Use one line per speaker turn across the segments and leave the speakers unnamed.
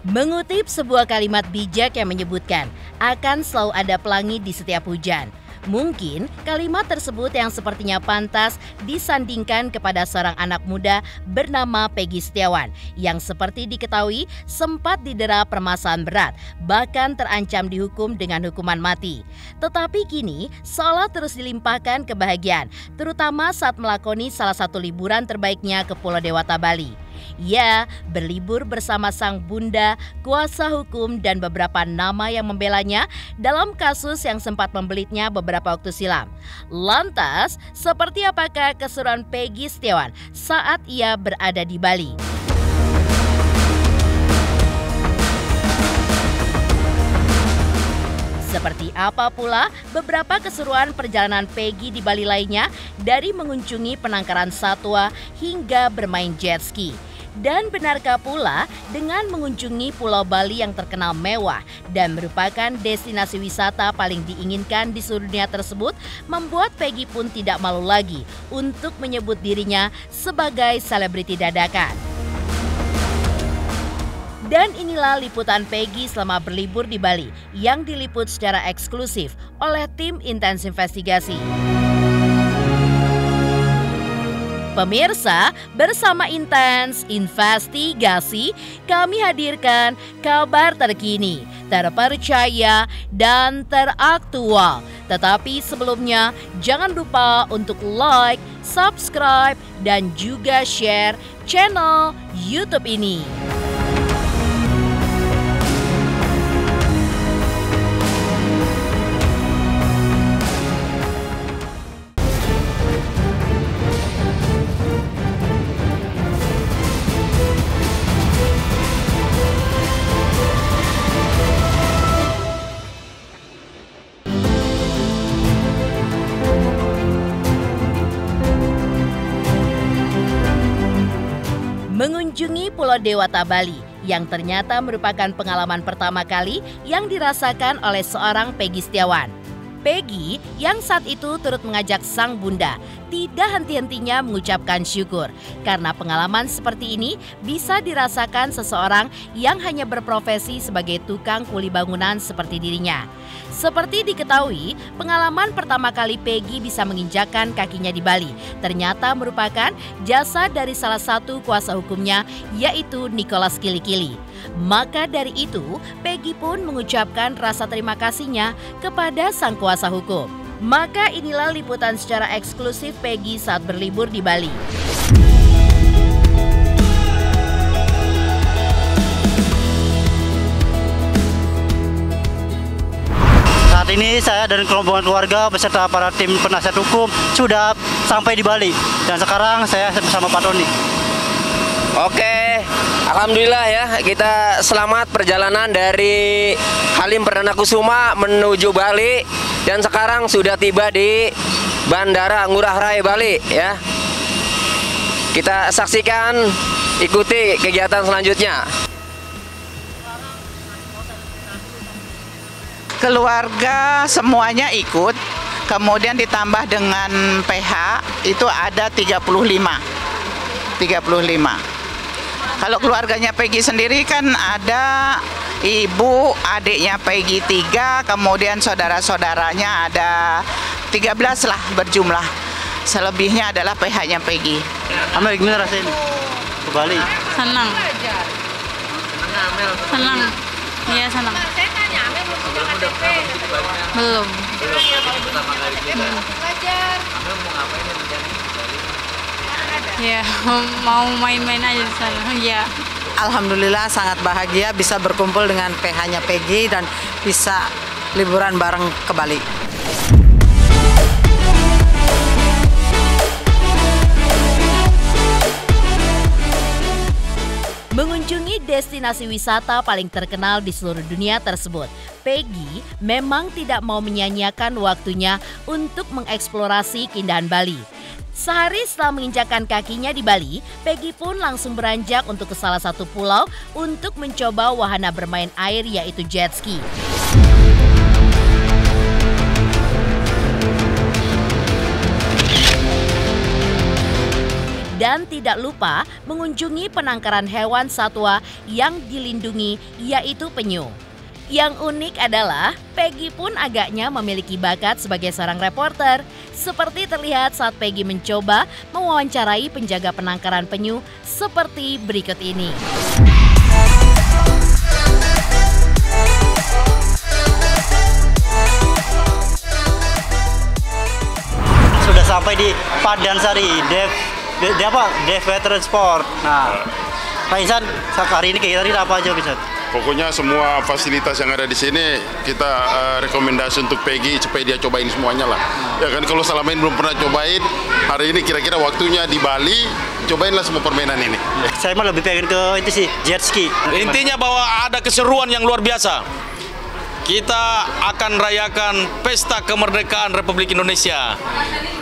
Mengutip sebuah kalimat bijak yang menyebutkan akan selalu ada pelangi di setiap hujan. Mungkin kalimat tersebut yang sepertinya pantas disandingkan kepada seorang anak muda bernama Peggy Setiawan yang seperti diketahui sempat didera permasalahan berat, bahkan terancam dihukum dengan hukuman mati. Tetapi kini seolah terus dilimpahkan kebahagiaan, terutama saat melakoni salah satu liburan terbaiknya ke Pulau Dewata, Bali. Ya, berlibur bersama sang bunda, kuasa hukum, dan beberapa nama yang membelanya dalam kasus yang sempat membelitnya beberapa waktu silam. Lantas, seperti apakah keseruan Peggy Setiawan saat ia berada di Bali? Seperti apa pula beberapa keseruan perjalanan Peggy di Bali lainnya, dari mengunjungi penangkaran satwa hingga bermain jet ski. Dan benarkah pula dengan mengunjungi Pulau Bali yang terkenal mewah dan merupakan destinasi wisata paling diinginkan di seluruh dunia tersebut membuat Peggy pun tidak malu lagi untuk menyebut dirinya sebagai selebriti dadakan. Dan inilah liputan Peggy selama berlibur di Bali yang diliput secara eksklusif oleh tim Intens Investigasi. Pemirsa, bersama Intens Investigasi, kami hadirkan kabar terkini, terpercaya, dan teraktual. Tetapi sebelumnya, jangan lupa untuk like, subscribe, dan juga share channel YouTube ini. Mengunjungi Pulau Dewata, Bali yang ternyata merupakan pengalaman pertama kali yang dirasakan oleh seorang Peggy Setiawan. Peggy yang saat itu turut mengajak sang bunda tidak henti-hentinya mengucapkan syukur karena pengalaman seperti ini bisa dirasakan seseorang yang hanya berprofesi sebagai tukang kuli bangunan seperti dirinya. Seperti diketahui, pengalaman pertama kali Peggy bisa menginjakkan kakinya di Bali ternyata merupakan jasa dari salah satu kuasa hukumnya, yaitu Nicholas Kilikili. Maka dari itu, Peggy pun mengucapkan rasa terima kasihnya kepada sang kuasa hukum. Maka inilah liputan secara eksklusif Peggy saat berlibur di Bali.
Saat ini saya dan rombongan keluarga beserta para tim penasihat hukum sudah sampai di Bali. Dan sekarang saya bersama Pak Tony.
Oke, alhamdulillah ya, kita selamat perjalanan dari Halim Perdana Kusuma menuju Bali dan sekarang sudah tiba di Bandara Ngurah Rai Bali ya. Kita saksikan, ikuti kegiatan selanjutnya.
Keluarga semuanya ikut, kemudian ditambah dengan PH itu ada 35. Kalau keluarganya Peggy sendiri kan ada ibu, adiknya Peggy 3, kemudian saudara-saudaranya ada 13 lah berjumlah. Selebihnya adalah PH-nya Peggy.
Amel, gimana rasanya ke Bali?
Senang. Senang. Iya, senang. Belum. Ya, mau main-main aja di sana. Ya.
Alhamdulillah sangat bahagia bisa berkumpul dengan PH-nya Peggy dan bisa liburan bareng ke Bali.
Mengunjungi destinasi wisata paling terkenal di seluruh dunia tersebut, Peggy memang tidak mau menyia-nyiakan waktunya untuk mengeksplorasi keindahan Bali. Sehari setelah menginjakkan kakinya di Bali, Peggy pun langsung beranjak untuk ke salah satu pulau untuk mencoba wahana bermain air, yaitu jet ski. Dan tidak lupa mengunjungi penangkaran hewan satwa yang dilindungi, yaitu penyu. Yang unik adalah Peggy pun agaknya memiliki bakat sebagai seorang reporter. Seperti terlihat saat Peggy mencoba mewawancarai penjaga penangkaran penyu seperti berikut ini.
Sudah sampai di Padansari, Dev Veteran Sport. Nah, Pak Ihsan, hari ini kegiatan apa aja bisa?
Pokoknya semua fasilitas yang ada di sini kita rekomendasi untuk Peggy supaya dia cobain semuanya lah. Ya kan, kalau selama ini belum pernah cobain, hari ini kira-kira waktunya di Bali, cobainlah semua permainan ini.
Saya mah lebih pengen ke itu sih, jet ski.
Intinya bahwa ada keseruan yang luar biasa. Kita akan rayakan Pesta Kemerdekaan Republik Indonesia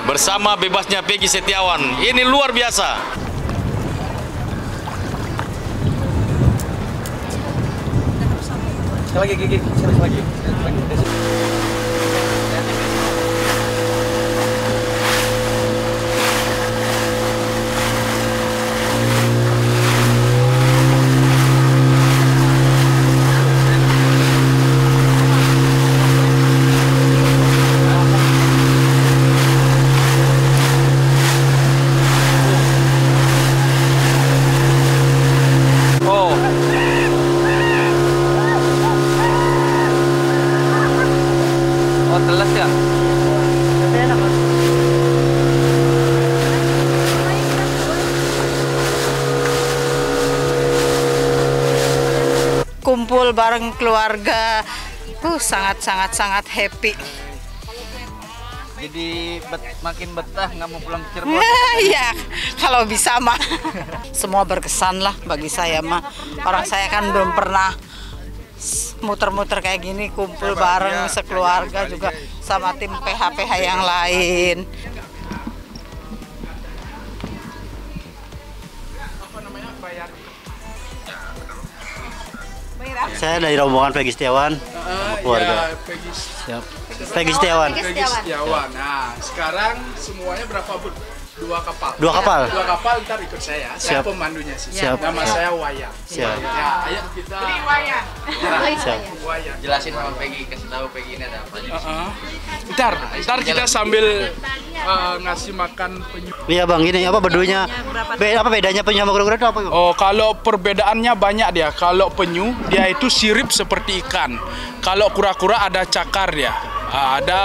bersama bebasnya Peggy Setiawan. Ini luar biasa.
Sekali lagi. Telas ya?
Kumpul bareng keluarga, sangat happy.
Jadi makin betah nggak mau pulang ke Cirebon.
Iya, kalau bisa mah. Semua berkesan lah bagi saya mah. Orang saya kan belum pernah muter-muter kayak gini, kumpul bareng sekeluarga juga sama tim PH-PH yang lain.
Saya dari rombongan Peggy Setiawan, keluarga.
Ya, Peggy.
Siap. Peggy Setiawan.
Nah, sekarang semuanya berapa bud? 2 kapal.
2 kapal.
2 kapal, ntar ikut saya. Saya
Siap.
pemandunya sih.
Siap.
Nama saya Wayan.
Siap.
Ya, ayo kita.
Siap.
Wayan.
Jelasin sama Peggy, kasih tahu Peggy ini ada apa aja.
Ntar kita sambil ngasih makan penyu.
Iya bang, ini apa bedunya? Apa bedanya penyu sama kura-kura itu apa?
Oh, kalau perbedaannya banyak dia. Kalau penyu dia itu sirip seperti ikan. Kalau kura-kura ada cakar dia, ada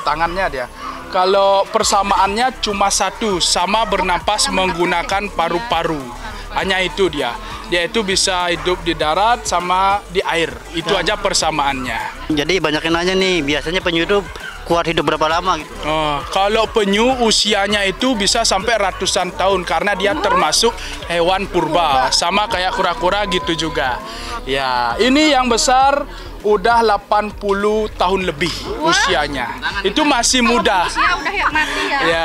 tangannya dia. Kalau persamaannya cuma satu, sama bernapas menggunakan paru-paru. Hanya itu dia. Dia itu bisa hidup di darat sama di air. Itu aja persamaannya.
Jadi banyak yang nanya nih, biasanya penyu itu kuat hidup berapa lama gitu?
Kalau penyu usianya itu bisa sampai ratusan tahun karena dia termasuk hewan purba, sama kayak kura-kura gitu juga. Ya, ini yang besar udah 80 tahun lebih usianya. Itu masih muda. Ya.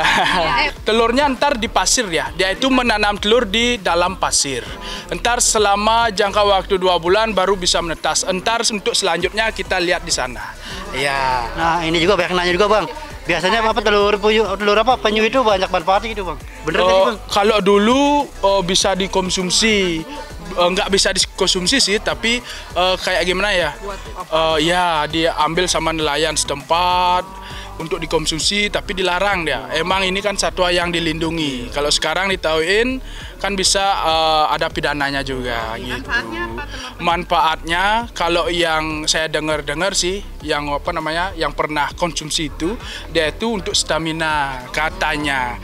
Telurnya ntar di pasir ya. Dia itu menanam telur di dalam pasir. Ntar selama jangka waktu 2 bulan baru bisa menetas. Ntar untuk selanjutnya kita lihat di sana. Ya.
Nah, ini juga banyak nanya juga bang. Biasanya apa telur penyu itu banyak manfaatnya gitu bang? Bener nggak sih bang?
Kalau dulu bisa dikonsumsi. Nggak bisa dikonsumsi sih, tapi kayak gimana ya? Ya dia ambil sama nelayan setempat untuk dikonsumsi, tapi dilarang dia. Emang ini kan satwa yang dilindungi. Kalau sekarang ditahuin kan bisa ada pidananya juga gitu. Manfaatnya kalau yang saya dengar sih, yang apa namanya, yang pernah konsumsi itu, dia itu untuk stamina katanya.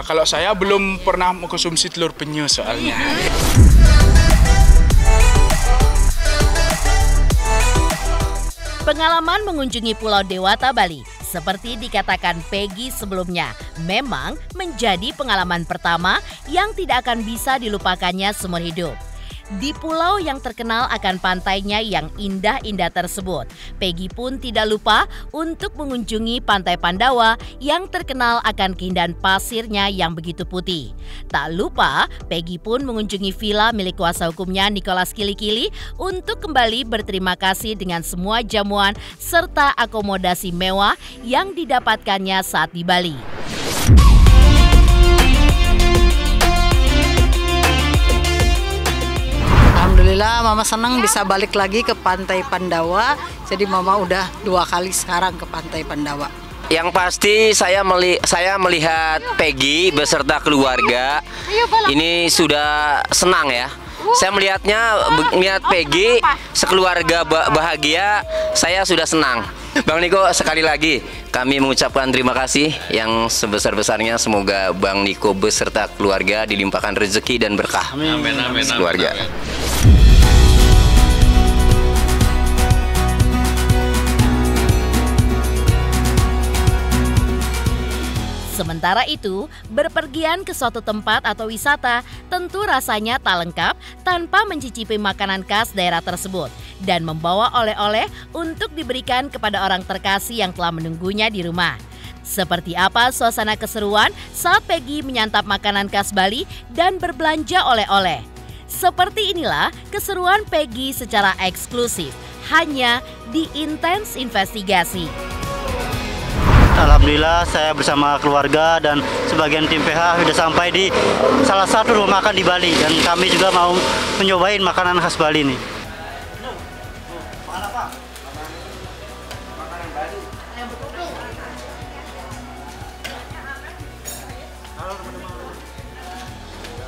Kalau saya belum pernah mengkonsumsi telur penyu soalnya.
Pengalaman mengunjungi Pulau Dewata, Bali, seperti dikatakan Peggy sebelumnya, memang menjadi pengalaman pertama yang tidak akan bisa dilupakannya seumur hidup. Di pulau yang terkenal akan pantainya yang indah-indah tersebut, Peggy pun tidak lupa untuk mengunjungi Pantai Pandawa yang terkenal akan keindahan pasirnya yang begitu putih. Tak lupa, Peggy pun mengunjungi villa milik kuasa hukumnya Nicholas Kilikili untuk kembali berterima kasih dengan semua jamuan serta akomodasi mewah yang didapatkannya saat di Bali.
Mama senang bisa balik lagi ke Pantai Pandawa. Jadi Mama udah 2 kali sekarang ke Pantai Pandawa.
Yang pasti saya melihat Peggy beserta keluarga ini sudah senang ya. Saya melihat Peggy sekeluarga bahagia, saya sudah senang. Bang Niko, sekali lagi kami mengucapkan terima kasih yang sebesar-besarnya. Semoga Bang Niko beserta keluarga dilimpahkan rezeki dan berkah.
Amin, amin,
keluarga.
amin.
Sementara itu, berpergian ke suatu tempat atau wisata tentu rasanya tak lengkap tanpa mencicipi makanan khas daerah tersebut dan membawa oleh-oleh untuk diberikan kepada orang terkasih yang telah menunggunya di rumah. Seperti apa suasana keseruan saat Peggy menyantap makanan khas Bali dan berbelanja oleh-oleh? Seperti inilah keseruan Peggy secara eksklusif hanya di Intens Investigasi.
Alhamdulillah saya bersama keluarga dan sebagian tim PH sudah sampai di salah satu rumah makan di Bali dan kami juga mau mencobain makanan khas Bali ini.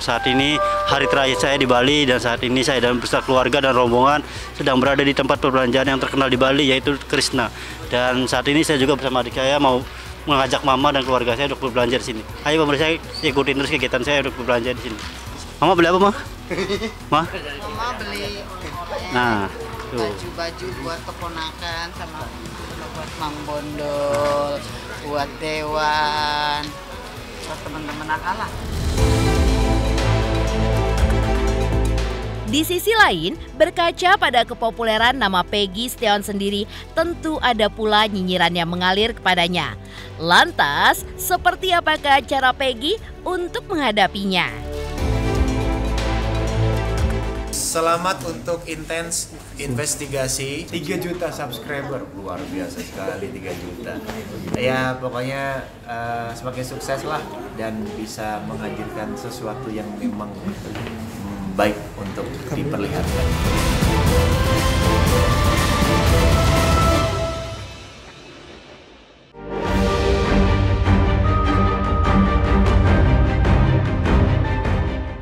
Saat ini hari terakhir saya di Bali dan saat ini saya dan beserta keluarga dan rombongan sedang berada di tempat perbelanjaan yang terkenal di Bali yaitu Krishna. Dan saat ini saya juga bersama adik saya mau mengajak mama dan keluarga saya untuk berbelanja di sini. Ayo pemirsa, ikutin terus kegiatan saya untuk berbelanja di sini. Mama beli apa, Ma? Ma?
Mama beli
Nah,
baju-baju buat keponakan sama buat Mang Bondol, buat Dewan, buat teman-teman akalah.
Di sisi lain, berkaca pada kepopuleran nama Peggy Setiawan sendiri, tentu ada pula nyinyiran yang mengalir kepadanya. Lantas, seperti apakah cara Peggy untuk menghadapinya?
Selamat untuk Intens Investigasi 3 juta subscriber, luar biasa sekali 3 juta. Ya pokoknya semakin sukses lah dan bisa menghadirkan sesuatu yang memang baik untuk diperlihatkan.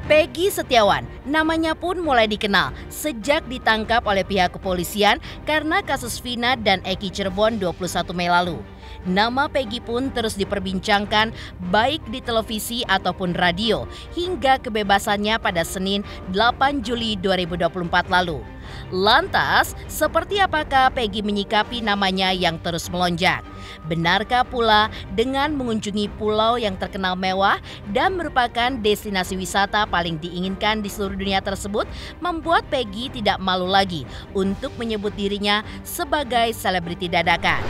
Peggy Setiawan, namanya pun mulai dikenal sejak ditangkap oleh pihak kepolisian karena kasus Vina dan Eki Cirebon 21 Mei lalu. Nama Peggy pun terus diperbincangkan baik di televisi ataupun radio hingga kebebasannya pada Senin 8 Juli 2024 lalu. Lantas, seperti apakah Peggy menyikapi namanya yang terus melonjak? Benarkah pula dengan mengunjungi pulau yang terkenal mewah dan merupakan destinasi wisata paling diinginkan di seluruh dunia tersebut membuat Peggy tidak malu lagi untuk menyebut dirinya sebagai selebriti dadakan?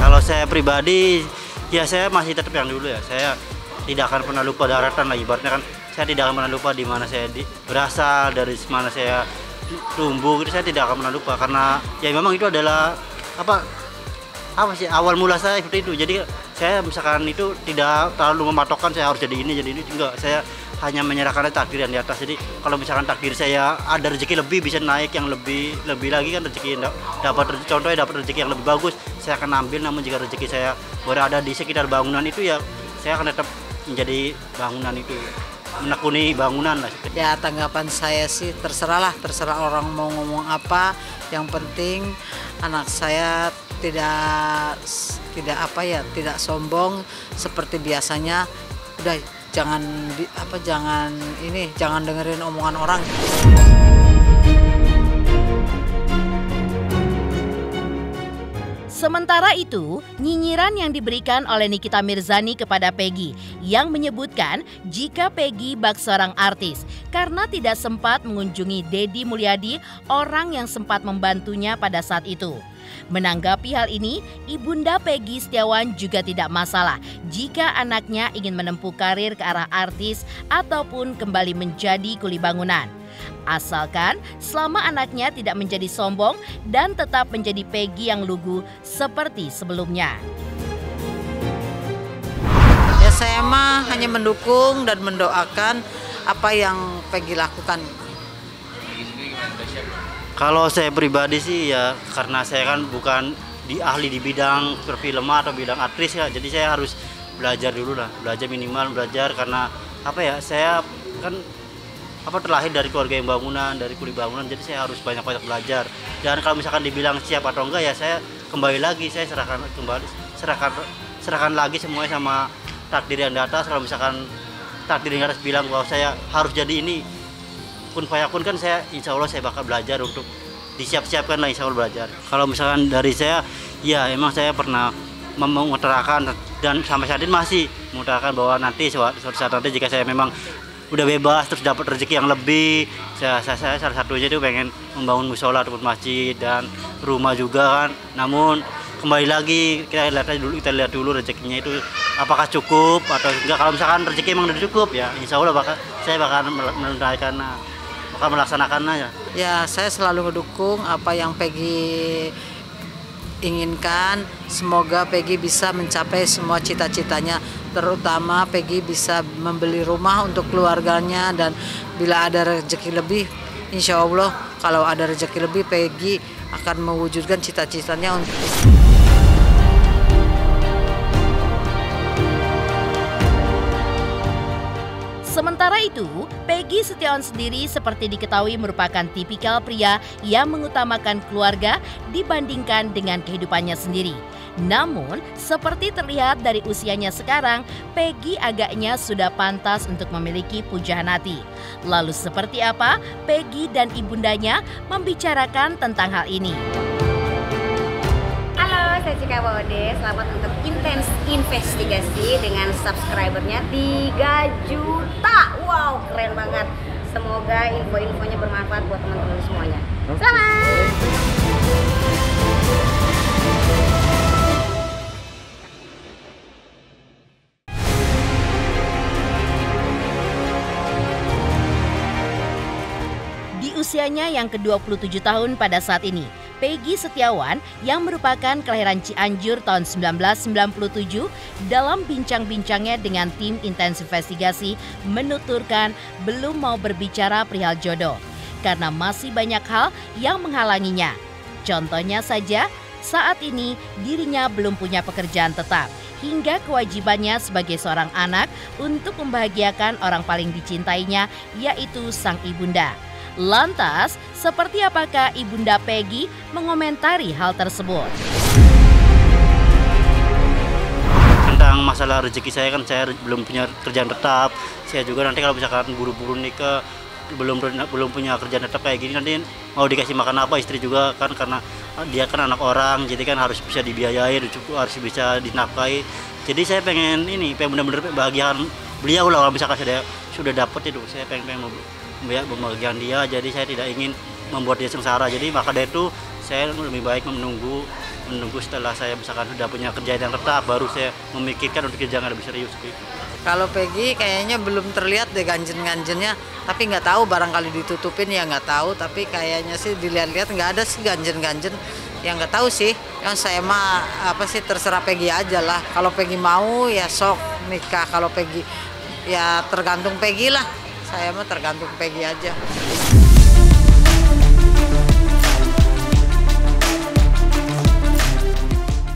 Kalau saya pribadi, ya saya masih tetap yang dulu ya. Saya tidak akan pernah lupa daratan lah, ibaratnya kan saya tidak akan pernah lupa di mana saya berasal, dari mana saya tumbuh, itu saya tidak akan pernah lupa karena ya memang itu adalah apa sih awal mula saya seperti itu. Jadi saya misalkan itu tidak terlalu mematokkan saya harus jadi ini enggak. Saya hanya menyerahkan takdir yang di atas. Jadi kalau misalkan takdir saya ada rezeki lebih, bisa naik yang lebih lagi kan rezeki dapat, contohnya dapat rezeki yang lebih bagus, saya akan ambil. Namun jika rezeki saya berada di sekitar bangunan itu ya saya akan tetap menjadi bangunan itu, menekuni bangunan lah.
Ya tanggapan saya sih terserah orang mau ngomong apa. Yang penting anak saya tidak sombong seperti biasanya. Udah jangan dengerin omongan orang.
Sementara itu, nyinyiran yang diberikan oleh Nikita Mirzani kepada Peggy yang menyebutkan jika Peggy bak seorang artis karena tidak sempat mengunjungi Deddy Mulyadi, orang yang sempat membantunya pada saat itu. Menanggapi hal ini, Ibunda Peggy Setiawan juga tidak masalah jika anaknya ingin menempuh karir ke arah artis ataupun kembali menjadi kuli bangunan. Asalkan selama anaknya tidak menjadi sombong dan tetap menjadi Peggy yang lugu seperti sebelumnya.
Ya saya mah hanya mendukung dan mendoakan apa yang Peggy lakukan.
Kalau saya pribadi sih ya karena saya kan bukan ahli di bidang perfilman atau bidang aktris ya, jadi saya harus belajar dulu lah, minimal belajar karena apa ya, saya kan terlahir dari keluarga yang bangunan, dari kulit bangunan, jadi saya harus banyak-banyak belajar. Dan kalau misalkan dibilang siap atau enggak ya saya kembali lagi, saya serahkan lagi semuanya sama takdir yang di atas. Kalau misalkan takdir yang di atas bilang bahwa saya harus jadi ini, kun fayakun kan saya insya Allah saya bakal belajar untuk disiap-siapkan lah, insya Allah belajar. Kalau misalkan dari saya, ya emang saya pernah mengutarakan dan sampai saat ini masih mengutarakan bahwa nanti suatu saat nanti jika saya memang udah bebas terus dapat rezeki yang lebih, saya salah satunya itu pengen membangun musola ataupun masjid dan rumah juga kan. Namun kembali lagi kita lihat dulu rezekinya itu apakah cukup atau enggak. Kalau misalkan rezeki emang udah cukup ya insya Allah saya bakal menunaikan, bakal melaksanakannya.
Ya saya selalu mendukung apa yang Peggy inginkan. Semoga Peggy bisa mencapai semua cita-citanya, terutama Peggy bisa membeli rumah untuk keluarganya, dan bila ada rezeki lebih, insya Allah kalau ada rezeki lebih Peggy akan mewujudkan cita-citanya untuk
Sementara itu, Peggy Setiawan sendiri seperti diketahui merupakan tipikal pria yang mengutamakan keluarga dibandingkan dengan kehidupannya sendiri. Namun, seperti terlihat dari usianya sekarang, Peggy agaknya sudah pantas untuk memiliki pujaan hati. Lalu seperti apa Peggy dan ibundanya membicarakan tentang hal ini?
Halo, saya Cika Bode. Selamat untuk Intens Investigasi dengan subscribernya 3 juta. Wow, keren banget. Semoga info-infonya bermanfaat buat teman-teman semuanya. Selamat!
Di usianya yang ke-27 tahun pada saat ini, Peggy Setiawan yang merupakan kelahiran Cianjur tahun 1997 dalam bincang-bincangnya dengan tim Intens Investigasi menuturkan belum mau berbicara perihal jodoh karena masih banyak hal yang menghalanginya. Contohnya saja, saat ini dirinya belum punya pekerjaan tetap hingga kewajibannya sebagai seorang anak untuk membahagiakan orang paling dicintainya, yaitu sang ibunda. Lantas, seperti apakah ibunda Peggy mengomentari hal tersebut?
Tentang masalah rezeki saya kan saya belum punya kerjaan tetap. Saya juga nanti kalau misalkan buru-buru nikah belum punya kerjaan tetap kayak gini, nanti mau dikasih makan apa istri juga kan, karena dia kan anak orang, jadi kan harus bisa dibiayai, harus bisa dinafkahi. Jadi saya pengen benar-benar bahagiakan beliau lah. Kalau misalkan saya sudah dapat itu, saya pengen membahagiakan dia, jadi saya tidak ingin membuat dia sengsara. Jadi maka dari itu saya lebih baik menunggu setelah saya misalkan sudah punya kerjaan yang tetap, baru saya memikirkan untuk kerjaan yang lebih serius.
Kalau Peggy kayaknya belum terlihat deh ganjen-ganjennya, tapi nggak tahu, barangkali ditutupin ya nggak tahu, tapi kayaknya sih dilihat-lihat nggak ada sih ganjen-ganjen. Yang nggak tahu sih, yang saya mah terserah Peggy aja lah. Kalau Peggy mau ya sok nikah, kalau Peggy ya tergantung Peggy lah. Saya mah tergantung Peggy aja.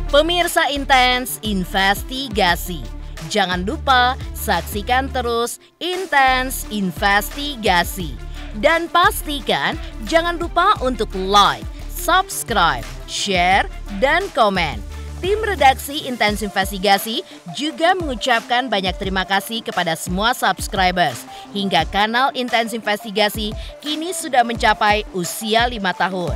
Pemirsa Intens Investigasi, jangan lupa saksikan terus Intens Investigasi. Dan pastikan jangan lupa untuk like, subscribe, share, dan komen. Tim redaksi Intens Investigasi juga mengucapkan banyak terima kasih kepada semua subscribers. Hingga kanal Intens Investigasi kini sudah mencapai usia 5 tahun.